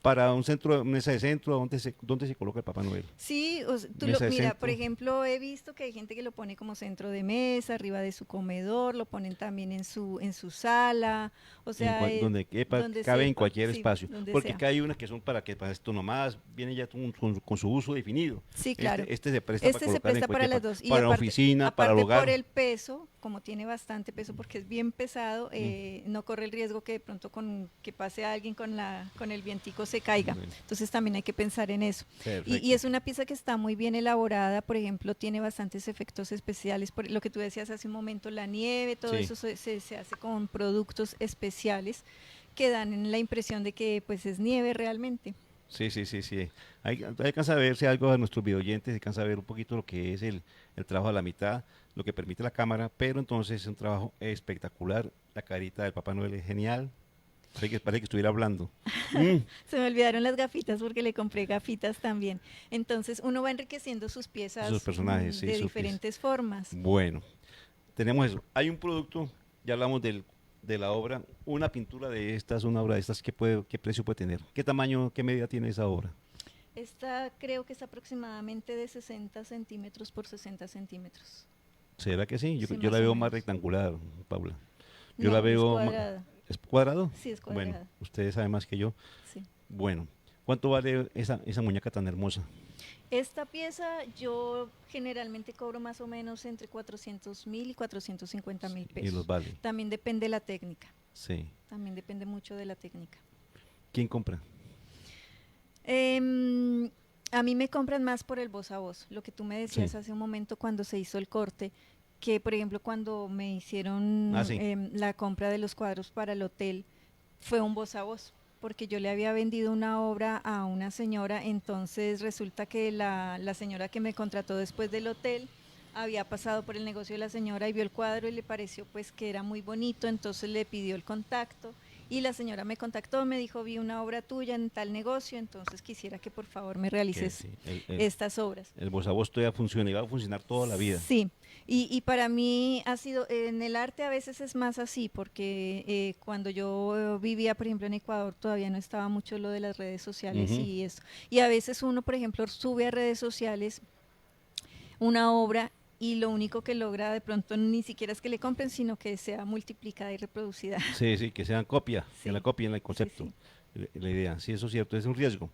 para un centro, mesa de centro, ¿dónde se coloca el Papá Noel? Sí, Mesa de mira, centro. por ejemplo, he visto que hay gente que lo pone como centro de mesa, arriba de su comedor, lo ponen también en su sala, o sea, Donde donde cabe en sepa, cualquier sí, espacio. donde Porque sea. acá hay unas que son para esto nomás, viene ya con su uso definido. Sí, claro. Este se presta Este para se colocar en presta para cualquier las dos. Y para la aparte- oficina, para el aparte hogar. por el peso, como tiene bastante peso porque es bien pesado, no corre el riesgo que de pronto que pase alguien con el vientico se caiga. Bueno. Entonces también hay que pensar en eso. Perfecto. Y es una pieza que está muy bien elaborada, por ejemplo, tiene bastantes efectos especiales, por lo que tú decías hace un momento, la nieve, todo Sí. eso se hace con productos especiales que dan la impresión de que pues es nieve realmente. Sí. Hay alcanza a verse algo de nuestros videoyentes, alcanza a ver un poquito lo que es el trabajo a la mitad, lo que permite la cámara, pero entonces es un trabajo espectacular. La carita del Papá Noel es genial. Parece que estuviera hablando. Se me olvidaron las gafitas porque le compré gafitas también. Entonces uno va enriqueciendo sus piezas Sus personajes, sí, de sus diferentes formas. Bueno, tenemos eso. Hay un producto, ya hablamos de la obra, una pintura de estas, una obra de estas, ¿qué precio puede tener? ¿Qué tamaño, qué medida tiene esa obra? Esta creo que es aproximadamente de 60 centímetros por 60 centímetros. ¿Será que sí? Sí, Yo más la o veo más menos. rectangular, Paula. Yo No, la es veo... cuadrada. ¿Es cuadrado? Sí, es Bueno, cuadrada. ustedes saben más que yo. Sí. Bueno, ¿cuánto vale esa muñeca tan hermosa? Esta pieza yo generalmente cobro más o menos entre 400.000 y 450.000 Y pesos. los vale. También depende de la técnica. Sí. También depende mucho de la técnica. ¿Quién compra? A mí me compran más por el voz a voz. Lo que tú me decías Sí. hace un momento cuando se hizo el corte, que por ejemplo cuando me hicieron Ah, sí. la compra de los cuadros para el hotel, fue un voz a voz, porque yo le había vendido una obra a una señora, entonces resulta que la señora que me contrató después del hotel había pasado por el negocio de la señora y vio el cuadro y le pareció pues que era muy bonito, entonces le pidió el contacto y la señora me contactó, me dijo, vi una obra tuya en tal negocio, entonces quisiera que por favor me realices Sí, el estas obras. voz a voz todavía funciona y va a funcionar toda la vida. Sí, y para mí ha sido, en el arte a veces es más así, porque cuando yo vivía, por ejemplo, en Ecuador, todavía no estaba mucho lo de las redes sociales Ujú. y eso. Y a veces uno, por ejemplo, sube a redes sociales una obra y lo único que logra de pronto ni siquiera es que le compren, sino que sea multiplicada y reproducida. Sí, sí, que sean copia, Sí. que la copien el concepto, sí. la idea. Sí, eso es cierto, es un riesgo.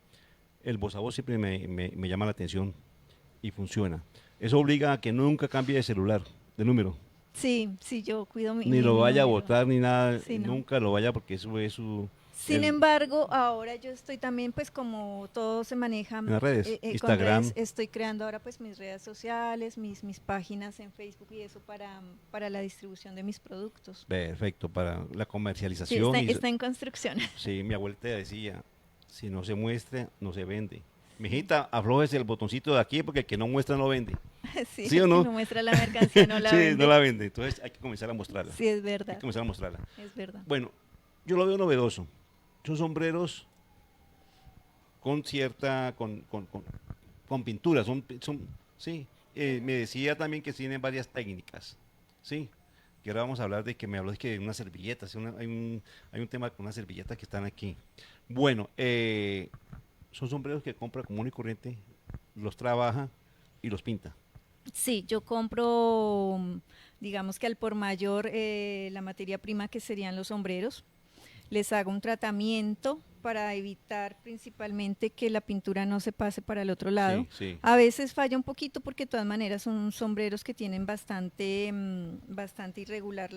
El voz a voz siempre me llama la atención y funciona. Eso obliga a que nunca cambie de celular, de número. Sí, sí, yo cuido mi Ni lo mi vaya a número. botar ni nada, Sí, no. nunca lo vaya porque eso es su... Sin el- embargo, ahora yo estoy también, pues como todo se maneja En las redes, con Instagram. redes, estoy creando ahora pues mis redes sociales, mis páginas en Facebook y eso para la distribución de mis productos. Perfecto, para la Sí, comercialización. está en construcción. Sí, mi abuelita decía, si no se muestra, no se vende. Mijita, aflójese el botoncito de aquí porque el que no muestra no vende. Sí, ¿Sí o el que no? no muestra la mercancía, no la Sí, vende. no la vende. Entonces hay que comenzar a mostrarla. Sí, es Hay verdad, que comenzar a mostrarla. es verdad. Bueno, yo lo veo novedoso. Son sombreros con con pintura. Sí. Me decía también que tienen varias técnicas. Sí. Que ahora vamos a hablar de que me habló de que unas servilletas. Hay un tema con unas servilletas que están aquí. Bueno, son sombreros que compra común y corriente, los trabaja y los pinta. Sí, yo compro, digamos que al por mayor, la materia prima que serían los sombreros. Les hago un tratamiento para evitar principalmente que la pintura no se pase para el otro lado. Sí, sí. A veces falla un poquito porque de todas maneras son sombreros que tienen bastante irregular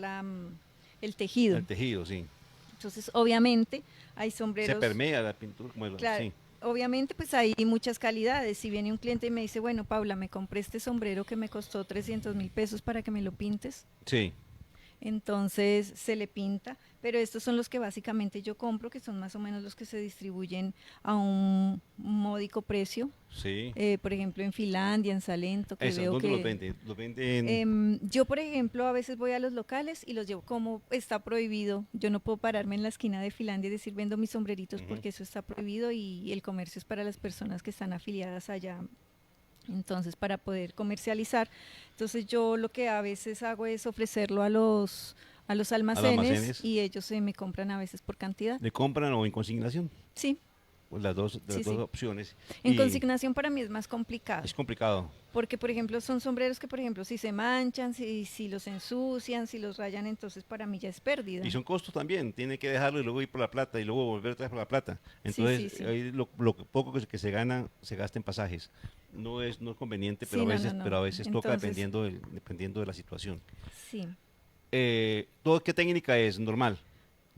el tejido. El tejido, sí. Entonces, obviamente, hay Se sombreros... permea la pintura. Claro, Sí. obviamente pues hay muchas calidades. Si viene un cliente y me dice, bueno, Paula, me compré este sombrero que me costó 300.000 pesos para que me lo pintes, Sí. entonces se le pinta, pero estos son los que básicamente yo compro, que son más o menos los que se distribuyen a un módico precio. Sí. Por ejemplo, en Finlandia, en Salento, que Eso, veo ¿dónde que... los venden? Los venden. Yo, por ejemplo, a veces voy a los locales y los llevo, como está prohibido, yo no puedo pararme en la esquina de Finlandia y decir vendo mis sombreritos Ujú. porque eso está prohibido y el comercio es para las personas que están afiliadas allá. Entonces, para poder comercializar, entonces yo lo que a veces hago es ofrecerlo a los almacenes, almacenes. y ellos se me compran a veces por cantidad. ¿Le compran o en consignación? Sí, Pues las dos, Sí, sí. opciones. en Y consignación para mí es más complicado. es complicado. Porque, por ejemplo, son sombreros que, por ejemplo, si se manchan, si los ensucian, si los rayan, entonces para mí ya es pérdida. Y son costos también. Tiene que dejarlo y luego ir por la plata y luego volver otra vez por la plata. Entonces, sí. ahí lo poco que se gana se gasta en pasajes. No es conveniente, Sí, pero no, a veces, no, no. pero a veces toca Entonces- dependiendo de la situación. Sí. ¿Qué técnica es normal?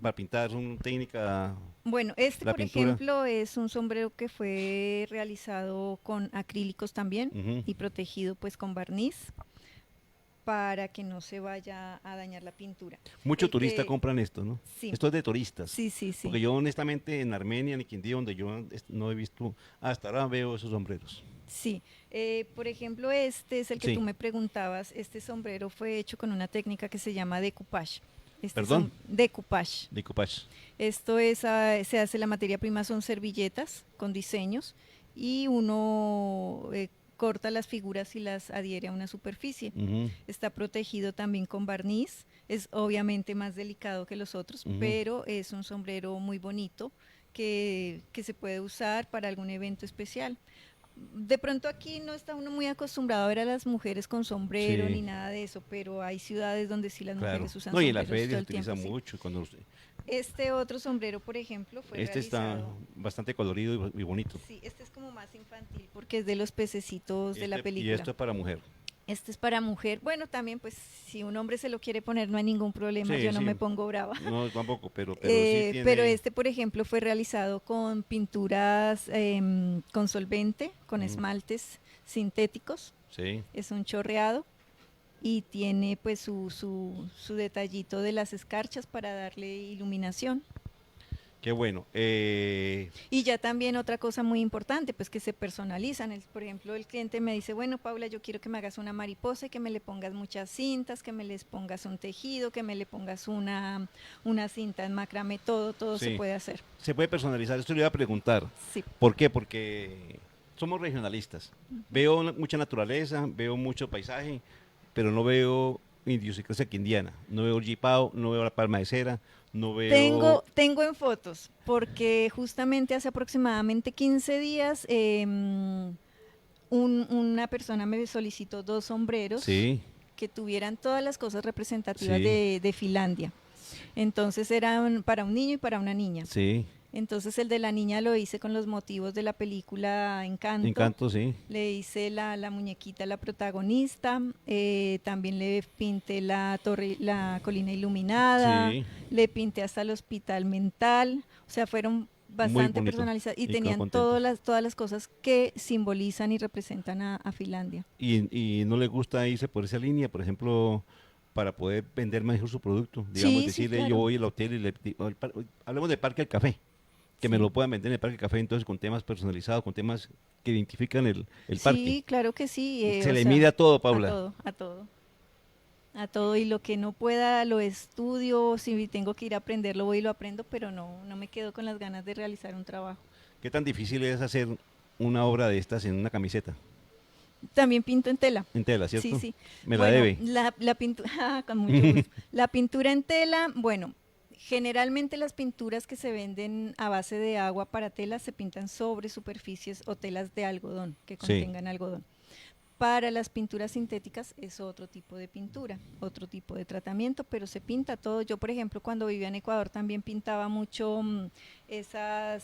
Para pintar, es una técnica. Bueno, este, La por pintura. ejemplo, es un sombrero que fue realizado con acrílicos también Ujú. y protegido pues con barniz para que no se vaya a dañar la pintura. Muchos El turistas que- compran esto, ¿no? Sí. Esto es de turistas. Sí, sí, sí. Porque yo honestamente en Armenia, en Quindío, donde yo no he visto, hasta ahora veo esos sombreros. Sí, por ejemplo, este es el que Sí. tú me preguntabas. Este sombrero fue hecho con una técnica que se llama decoupage. ¿Perdón? Decoupage. De coupage. Esto es, se hace, la materia prima son servilletas con diseños y uno corta las figuras y las adhiere a una superficie. Ujú. Está protegido también con barniz, es obviamente más delicado que los otros, Ujú. pero es un sombrero muy bonito que se puede usar para algún evento especial. De pronto aquí no está uno muy acostumbrado a ver a las mujeres con sombrero Sí. ni nada de eso, pero hay ciudades donde sí las Claro. mujeres usan No, y en la sombreros feria todo se el utiliza tiempo. Sí. mucho. Cuando Este otro sombrero, por ejemplo, fue este está realizado. bastante colorido y bonito. Sí, este es como más infantil porque es de los pececitos de la Y película. esto es para mujer. Este es para mujer. Bueno, también pues si un hombre se lo quiere poner no hay ningún problema, Sí, yo no sí. me pongo brava. No, tampoco, pero sí tiene... Pero este, por ejemplo, fue realizado con pinturas con solvente, con Ujú. esmaltes sintéticos. Sí. Es un chorreado y tiene pues su detallito de las escarchas para darle iluminación. Qué bueno. Y ya también otra cosa muy importante, pues que se personalizan. Por ejemplo, el cliente me dice, bueno, Paula, yo quiero que me hagas una mariposa y que me le pongas muchas cintas, que me les pongas un tejido, que me le pongas una cinta en macramé, todo se Sí. puede hacer. Se puede personalizar. Esto le iba a preguntar. Sí. ¿Por qué? Porque somos regionalistas. Veo mucha naturaleza, veo mucho paisaje, pero no veo idiosincrasia quindiana. No veo el jipao, no veo la palma de cera, no veo... Tengo en fotos, porque justamente hace aproximadamente 15 días una persona me solicitó 2 sombreros Sí, que tuvieran todas las cosas representativas Sí. de Finlandia. Entonces eran para un niño y para una niña. sí. Entonces el de la niña lo hice con los motivos de la película Encanto. Encanto, sí. Le hice la muñequita, la protagonista, también le pinté la colina iluminada, Sí. le pinté hasta el hospital mental, o sea, fueron bastante bonito. personalizadas y Y quedó tenían contento. todas las cosas que simbolizan y representan a Finlandia. Y no le gusta irse por esa línea, por ejemplo, para poder vender mejor su producto. Digamos, Sí, decirle, claro. yo voy al hotel y hablemos del Parque del Café, que me Sí. lo puedan vender en el Parque del Café, entonces con temas personalizados, con temas que identifican el Sí, parque. claro que sí. Se o le sea, mide a todo, Paula. a todo, y lo que no pueda lo estudio, si tengo que ir a aprenderlo voy y lo aprendo, pero no me quedo con las ganas de realizar un trabajo. ¿Qué tan difícil es hacer una obra de estas en una camiseta? También pinto en tela. En tela, ¿cierto? Sí, sí. Me la Bueno, debe. La pintura, con mucho gusto. La pintura en tela, bueno, generalmente las pinturas que se venden a base de agua para tela se pintan sobre superficies o telas de algodón que Sí. contengan algodón. Para las pinturas sintéticas es otro tipo de pintura, otro tipo de tratamiento, pero se pinta todo. Yo, por ejemplo, cuando vivía en Ecuador también pintaba mucho esas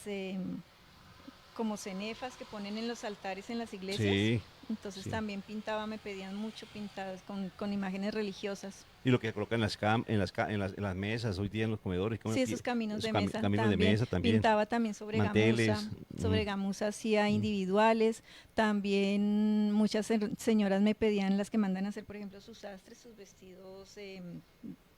como cenefas que ponen en los altares en las iglesias. Sí. Entonces sí. también pintaba, me pedían mucho pintadas con imágenes religiosas. Y lo que colocan en las mesas hoy día en los comedores. Sí, esos caminos de mesa Caminos de también. mesa también. Pintaba también sobre Manteles, gamuza, sobre mm. gamuza hacía individuales. También muchas señoras me pedían, las que mandan a hacer, por ejemplo, sus sastres, sus vestidos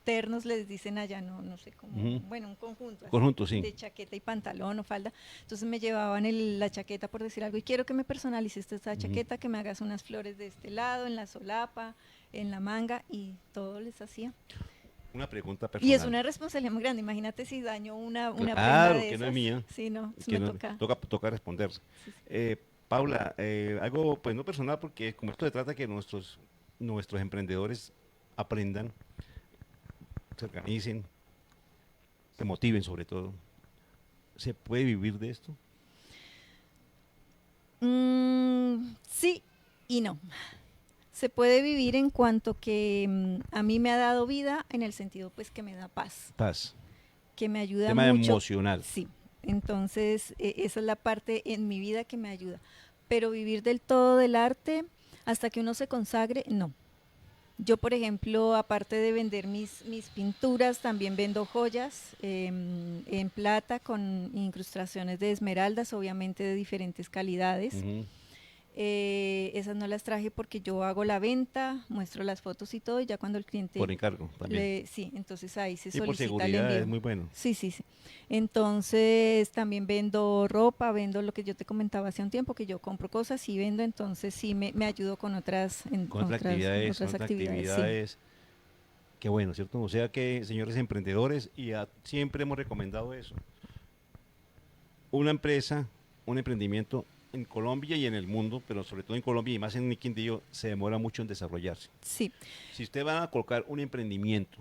ternos, les dicen allá, no sé cómo, Ujú. bueno, un conjunto, así, Conjunto, sí. de chaqueta y pantalón o falda. Entonces me llevaban la chaqueta, por decir algo, y quiero que me personalices esta chaqueta, que me hagas unas flores de este lado, en la solapa, en la manga, y todo les hacía. Una pregunta personal. Y es una responsabilidad muy grande. Imagínate si daño una prenda Claro, de que esas. no es mía. Sí, no, que me no- toca. toca responder. Sí, sí. Paula, algo pues no personal, porque como esto se trata que nuestros emprendedores aprendan, se organicen, se motiven sobre todo. ¿Se puede vivir de esto? Sí y no. Se puede vivir en cuanto que a mí me ha dado vida, en el sentido pues que me da paz, Paz. que me ayuda Tema mucho. emocional. Sí, entonces esa es la parte en mi vida que me ayuda. Pero vivir del todo del arte hasta que uno se consagre, no. Yo, por ejemplo, aparte de vender mis pinturas, también vendo joyas en plata con incrustaciones de esmeraldas, obviamente de diferentes calidades. Ujú. Esas no las traje porque yo hago la venta, muestro las fotos y todo, y ya cuando el cliente Por encargo también. sí, entonces ahí se Y por solicita el seguridad envío. es muy bueno. Sí. Entonces también vendo ropa, vendo lo que yo te comentaba hace un tiempo, que yo compro cosas y vendo, entonces sí me ayudo con otras, Con otras actividades, otras con otras actividades, sí. actividades. Qué bueno, ¿cierto? O sea que, señores emprendedores, siempre hemos recomendado eso. Una empresa, un emprendimiento en Colombia y en el mundo, pero sobre todo en Colombia y más en Quindío, se demora mucho en desarrollarse. Sí, Si usted va a colocar un emprendimiento,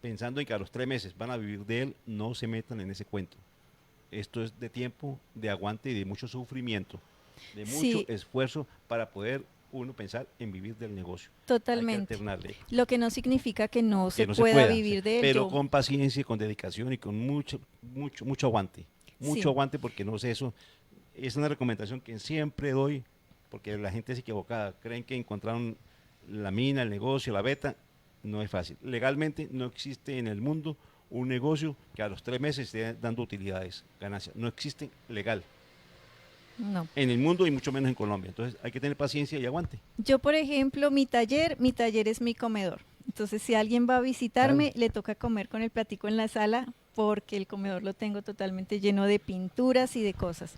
pensando en que a los 3 meses van a vivir de él, no se metan en ese cuento. Esto es de tiempo, de aguante y de mucho sufrimiento, de mucho Sí. esfuerzo para poder uno pensar en vivir del negocio. totalmente. Hay que alternarle, Lo que no significa que no que se no pueda pueda, vivir de él. pero Yo- con paciencia y con dedicación y con mucho aguante. Mucho Sí. aguante, porque no sé, eso es una recomendación que siempre doy, porque la gente es equivocada. Creen que encontraron la mina, el negocio, la beta. No es fácil. Legalmente no existe en el mundo un negocio que a los 3 meses esté dando utilidades, ganancias. No existe legal no. en el mundo y mucho menos en Colombia. Entonces hay que tener paciencia y aguante. Yo, por ejemplo, mi taller es mi comedor. Entonces, si alguien va a visitarme, le toca comer con el platico en la sala porque el comedor lo tengo totalmente lleno de pinturas y de cosas.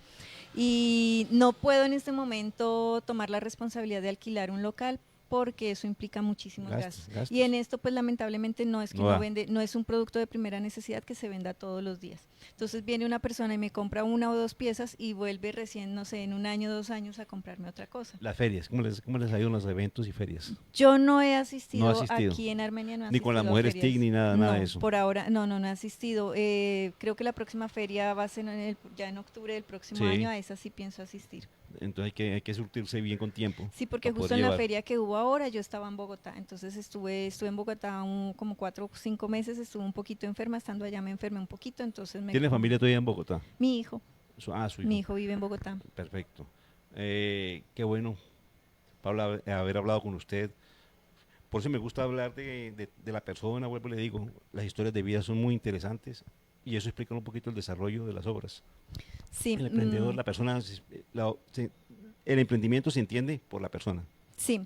Y no puedo en este momento tomar la responsabilidad de alquilar un local porque eso implica muchísimos gastos. Y en esto, pues lamentablemente no es que No uno da. vende, no es un producto de primera necesidad que se venda todos los días. Entonces viene una persona y me compra 1 o 2 piezas y vuelve recién, no sé, en 1 año, 2 años a comprarme otra cosa. Las ferias, cómo les ha ido en los eventos y ferias? Yo no he asistido, No ha asistido. aquí en Armenia, no he Ni con las asistido a mujeres ferias. TIC ni nada de No, eso. por ahora, no he asistido. Creo que la próxima feria va a ser ya en octubre del próximo Sí. año, a esa sí pienso asistir. Entonces hay que surtirse bien con tiempo. Sí, porque para justo poder en la llevar. feria que hubo ahora yo estaba en Bogotá, entonces estuve en Bogotá como 4 o 5 meses, estuve un poquito enferma, estando allá me enfermé un poquito, entonces me... ¿Tiene familia todavía en Bogotá? Mi hijo, Su hijo. mi hijo vive en Bogotá. Perfecto. Qué bueno, Paula, haber hablado con usted. Por eso me gusta hablar de la persona, vuelvo y le digo, las historias de vida son muy interesantes y eso explica un poquito el desarrollo de las obras. Sí, El emprendedor, la persona, el emprendimiento se entiende por la persona. sí,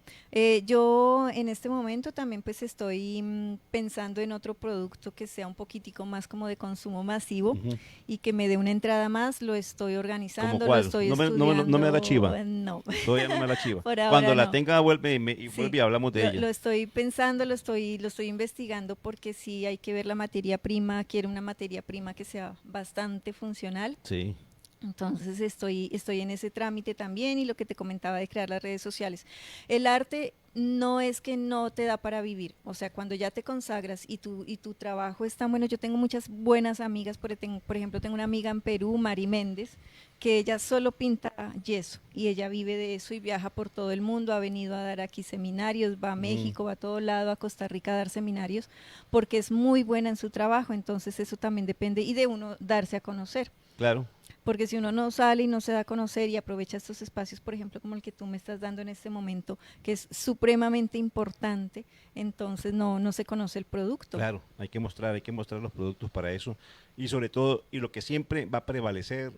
yo en este momento también pues estoy pensando en otro producto que sea un poquitico más como de consumo masivo Ujú. y que me dé una entrada más, lo estoy organizando, lo cuál? estoy No me estudiando. da la chiva. No, Todavía no me la chiva. Por ahora Cuando la no. tenga, vuelve Sí, vuelve y hablamos de ella. lo estoy pensando, lo estoy investigando porque sí hay que ver la materia prima, quiero una materia prima que sea bastante funcional. Sí. Entonces estoy en ese trámite también y lo que te comentaba de crear las redes sociales. El arte no es que no te da para vivir, o sea, cuando ya te consagras y tu trabajo es tan bueno, yo tengo muchas buenas amigas, por ejemplo, tengo una amiga en Perú, Mari Méndez, que ella solo pinta yeso y ella vive de eso y viaja por todo el mundo, ha venido a dar aquí seminarios, va a México, va a todo lado, a Costa Rica a dar seminarios, porque es muy buena en su trabajo, entonces eso también depende y de uno darse a conocer. Claro. Porque si uno no sale y no se da a conocer y aprovecha estos espacios, por ejemplo, como el que tú me estás dando en este momento, que es supremamente importante, entonces no se conoce el producto. Claro, hay que mostrar los productos para eso. Y sobre todo, y lo que siempre va a prevalecer,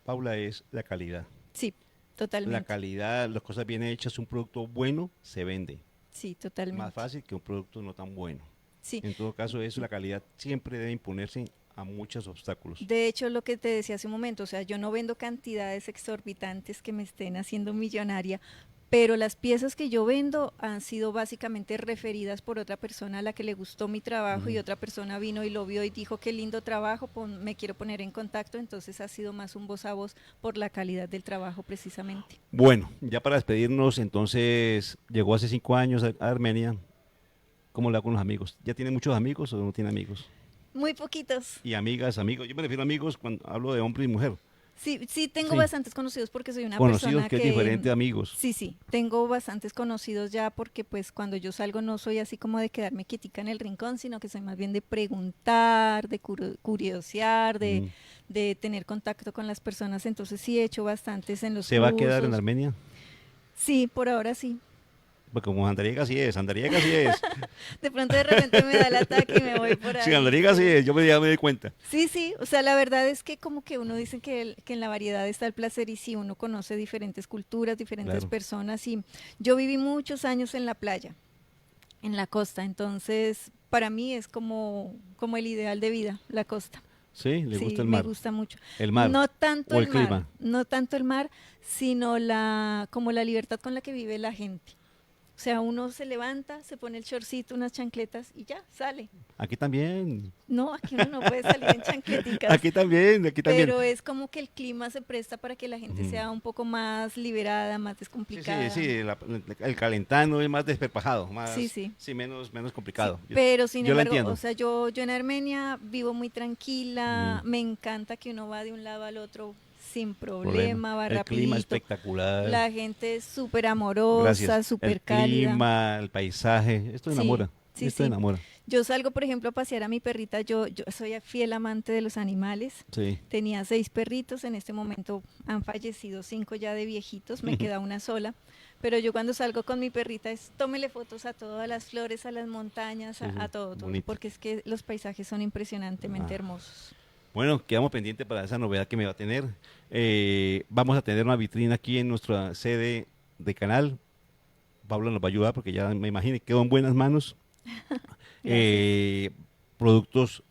Paula, es la calidad. Sí, totalmente. La calidad, las cosas bien hechas, un producto bueno se vende. Sí, totalmente. Más fácil que un producto no tan bueno. Sí. En todo caso, eso, la calidad siempre debe imponerse a muchos obstáculos. De hecho, lo que te decía hace un momento, o sea, yo no vendo cantidades exorbitantes que me estén haciendo millonaria, pero las piezas que yo vendo han sido básicamente referidas por otra persona a la que le gustó mi trabajo y otra persona vino y lo vio y dijo qué lindo trabajo, me quiero poner en contacto, entonces ha sido más un voz a voz por la calidad del trabajo precisamente. Bueno, ya para despedirnos, entonces, llegó hace 5 años a Armenia. ¿Cómo le va con los amigos? ¿Ya tiene muchos amigos o no tiene amigos? Muy poquitos. Y amigas, amigos. Yo me refiero a amigos cuando hablo de hombre y mujer. Sí, tengo Sí. bastantes conocidos porque soy una Conocidos persona que es diferente a amigos. Sí, tengo bastantes conocidos ya porque pues cuando yo salgo no soy así como de quedarme quietica en el rincón, sino que soy más bien de preguntar, de curiosear, de tener contacto con las personas, entonces sí he hecho bastantes en los ¿Se va a quedar en cursos. Armenia? Sí, por ahora sí. Pues como Andariega sí es, Andariega sí es. De pronto de repente me da el ataque y me voy por ahí. Sí, Andariega sí es, ya me doy cuenta. Sí, o sea, la verdad es que como que uno dice que en la variedad está el placer y sí, uno conoce diferentes culturas, diferentes Claro. personas y yo viví muchos años en la playa, en la costa, entonces para mí es como el ideal de vida, la costa. Sí, le Sí, gusta el mar. me gusta mucho. El mar. No tanto o el el mar, clima. no tanto el mar, sino como la libertad con la que vive la gente. O sea, uno se levanta, se pone el shortcito, unas chancletas y ya, sale. Aquí también. No, aquí uno no puede salir en chancleticas. Aquí también, aquí también. Pero es como que el clima se presta para que la gente sea un poco más liberada, más Sí, descomplicada. el calentano es más desperpajado, más, Sí. menos complicado. Sí, pero sin yo la embargo, entiendo. o sea, yo en Armenia vivo muy tranquila, me encanta que uno va de un lado al otro sin problema, va El clima rapidito. espectacular. La gente es súper amorosa, Gracias. súper El cálida. clima, el paisaje, esto Sí, enamora. sí, esto sí. enamora. Yo salgo, por ejemplo, a pasear a mi perrita. Yo soy fiel amante de los animales. Sí. Tenía 6 perritos, en este momento han fallecido 5 ya de viejitos, me queda una sola. Pero yo cuando salgo con mi perrita es tómele fotos a todas las flores, a las montañas, a todo, bonito. porque es que los paisajes son impresionantemente Ah. hermosos. Bueno, quedamos pendientes para esa novedad que me va a tener. Vamos a tener una vitrina aquí en nuestra sede de canal. Paula nos va a ayudar porque ya me imagino que quedó en buenas manos. Productos,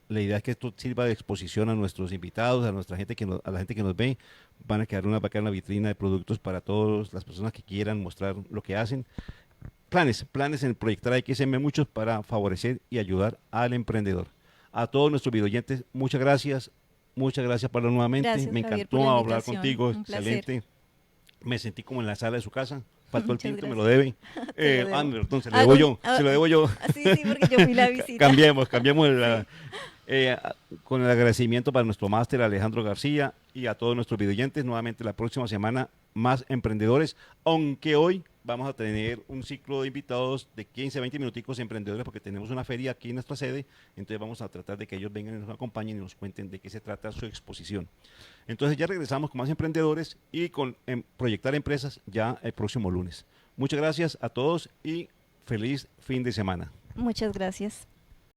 la idea es que esto sirva de exposición a nuestros invitados, a nuestra gente a la gente que nos ve. Van a quedar una bacana vitrina de productos para todas las personas que quieran mostrar lo que hacen. Planes en proyectar XM muchos para favorecer y ayudar al emprendedor. A todos nuestros videoyentes, muchas gracias Pablo nuevamente. Gracias, Me Javier, encantó por la hablar invitación. contigo, Un placer. excelente. Me sentí como en la sala de su casa. Faltó el Muchas tinto, me gracias. lo debe. Te lo debo. Anderson, se lo debo yo, se lo debo yo. Sí, porque yo fui la visita. Cambiemos con el agradecimiento para nuestro máster Alejandro García y a todos nuestros videoyentes. Nuevamente la próxima semana más emprendedores, aunque hoy vamos a tener un ciclo de invitados de 15 a 20 minuticos emprendedores porque tenemos una feria aquí en nuestra sede, entonces vamos a tratar de que ellos vengan y nos acompañen y nos cuenten de qué se trata su exposición. Entonces ya regresamos con más emprendedores y con proyectar empresas ya el próximo lunes. Muchas gracias a todos y feliz fin de semana. Muchas gracias.